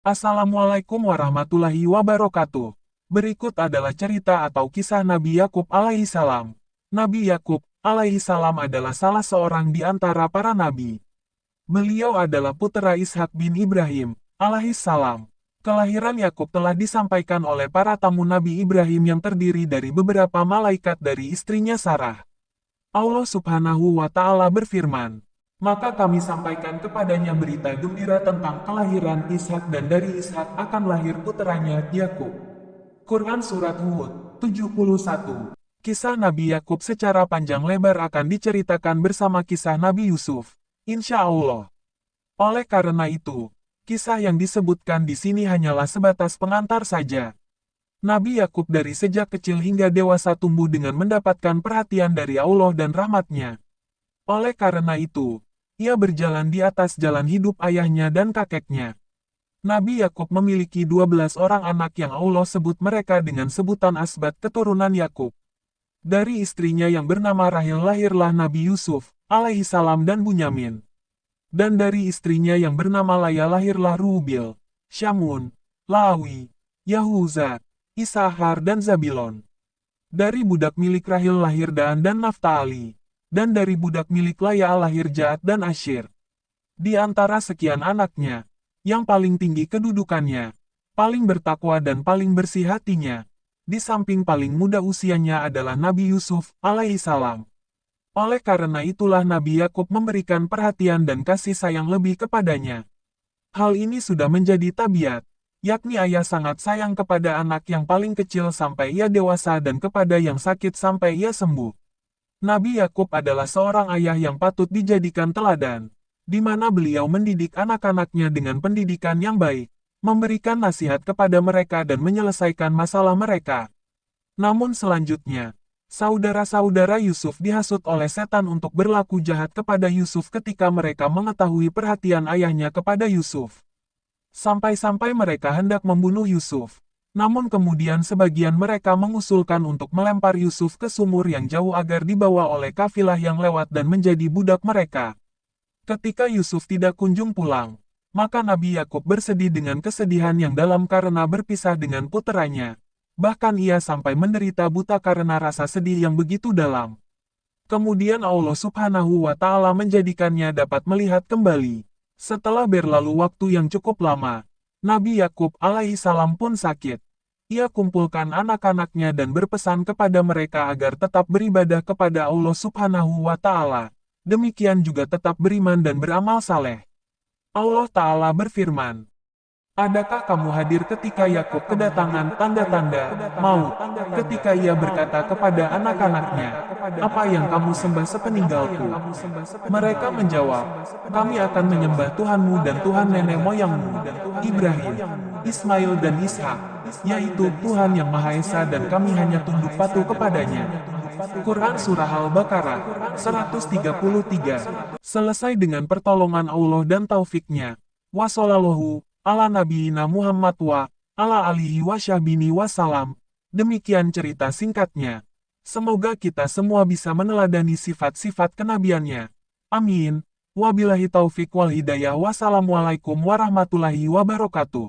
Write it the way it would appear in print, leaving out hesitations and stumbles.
Assalamualaikum warahmatullahi wabarakatuh. Berikut adalah cerita atau kisah Nabi Yakub alaihissalam. Nabi Yakub alaihissalam adalah salah seorang di antara para nabi. Beliau adalah putra Ishak bin Ibrahim alaihissalam. Kelahiran Yakub telah disampaikan oleh para tamu Nabi Ibrahim yang terdiri dari beberapa malaikat dari istrinya Sarah. Allah Subhanahu wa Ta'ala berfirman, "Maka kami sampaikan kepadanya berita gembira tentang kelahiran Ishak dan dari Ishak akan lahir puteranya Yakub." Quran Surat Hud 71. Kisah Nabi Yakub secara panjang lebar akan diceritakan bersama kisah Nabi Yusuf, insya Allah. Oleh karena itu, kisah yang disebutkan di sini hanyalah sebatas pengantar saja. Nabi Yakub dari sejak kecil hingga dewasa tumbuh dengan mendapatkan perhatian dari Allah dan rahmat-Nya. Oleh karena itu, ia berjalan di atas jalan hidup ayahnya dan kakeknya. Nabi Yakub memiliki 12 orang anak yang Allah sebut mereka dengan sebutan asbat keturunan Yakub. Dari istrinya yang bernama Rahil lahirlah Nabi Yusuf, alaihissalam dan Bunyamin. Dan dari istrinya yang bernama Laya lahirlah Rubil, Syamun, Lawi, Yahuza, Isahar dan Zabilon. Dari budak milik Rahil lahir Dan dan Naftali. Dan dari budak milik Laya lahir Ja'ad dan Asyir. Di antara sekian anaknya, yang paling tinggi kedudukannya, paling bertakwa dan paling bersih hatinya, di samping paling muda usianya adalah Nabi Yusuf alaihissalam. Oleh karena itulah Nabi Yakub memberikan perhatian dan kasih sayang lebih kepadanya. Hal ini sudah menjadi tabiat, yakni ayah sangat sayang kepada anak yang paling kecil sampai ia dewasa dan kepada yang sakit sampai ia sembuh. Nabi Yakub adalah seorang ayah yang patut dijadikan teladan, di mana beliau mendidik anak-anaknya dengan pendidikan yang baik, memberikan nasihat kepada mereka dan menyelesaikan masalah mereka. Namun selanjutnya, saudara-saudara Yusuf dihasut oleh setan untuk berlaku jahat kepada Yusuf ketika mereka mengetahui perhatian ayahnya kepada Yusuf. Sampai-sampai mereka hendak membunuh Yusuf. Namun kemudian sebagian mereka mengusulkan untuk melempar Yusuf ke sumur yang jauh agar dibawa oleh kafilah yang lewat dan menjadi budak mereka. Ketika Yusuf tidak kunjung pulang, maka Nabi Yakub bersedih dengan kesedihan yang dalam karena berpisah dengan puteranya. Bahkan ia sampai menderita buta karena rasa sedih yang begitu dalam. Kemudian Allah Subhanahu wa Ta'ala menjadikannya dapat melihat kembali. Setelah berlalu waktu yang cukup lama, Nabi Yakub alaihissalam pun sakit. Ia kumpulkan anak-anaknya dan berpesan kepada mereka agar tetap beribadah kepada Allah Subhanahu wa Ta'ala. Demikian juga tetap beriman dan beramal saleh. Allah Ta'ala berfirman, "Adakah kamu hadir ketika Yakub kedatangan tanda-tanda maut, ketika ia berkata kepada anak-anaknya, 'Apa yang kamu sembah sepeninggalku?' Mereka menjawab, 'Kami akan menyembah Tuhanmu dan Tuhan nenek moyangmu, Ibrahim, Ismail dan Ishak, yaitu Tuhan yang Maha Esa dan kami hanya tunduk patuh kepadanya.'" Quran Surah Al-Baqarah 133. Selesai dengan pertolongan Allah dan taufiknya. Wassallallahu ala nabiyina Muhammad wa ala alihi wasyahbini wassalam. Demikian cerita singkatnya. Semoga kita semua bisa meneladani sifat-sifat kenabiannya. Amin. Wabillahi taufik wal hidayah. Wassalamualaikum warahmatullahi wabarakatuh.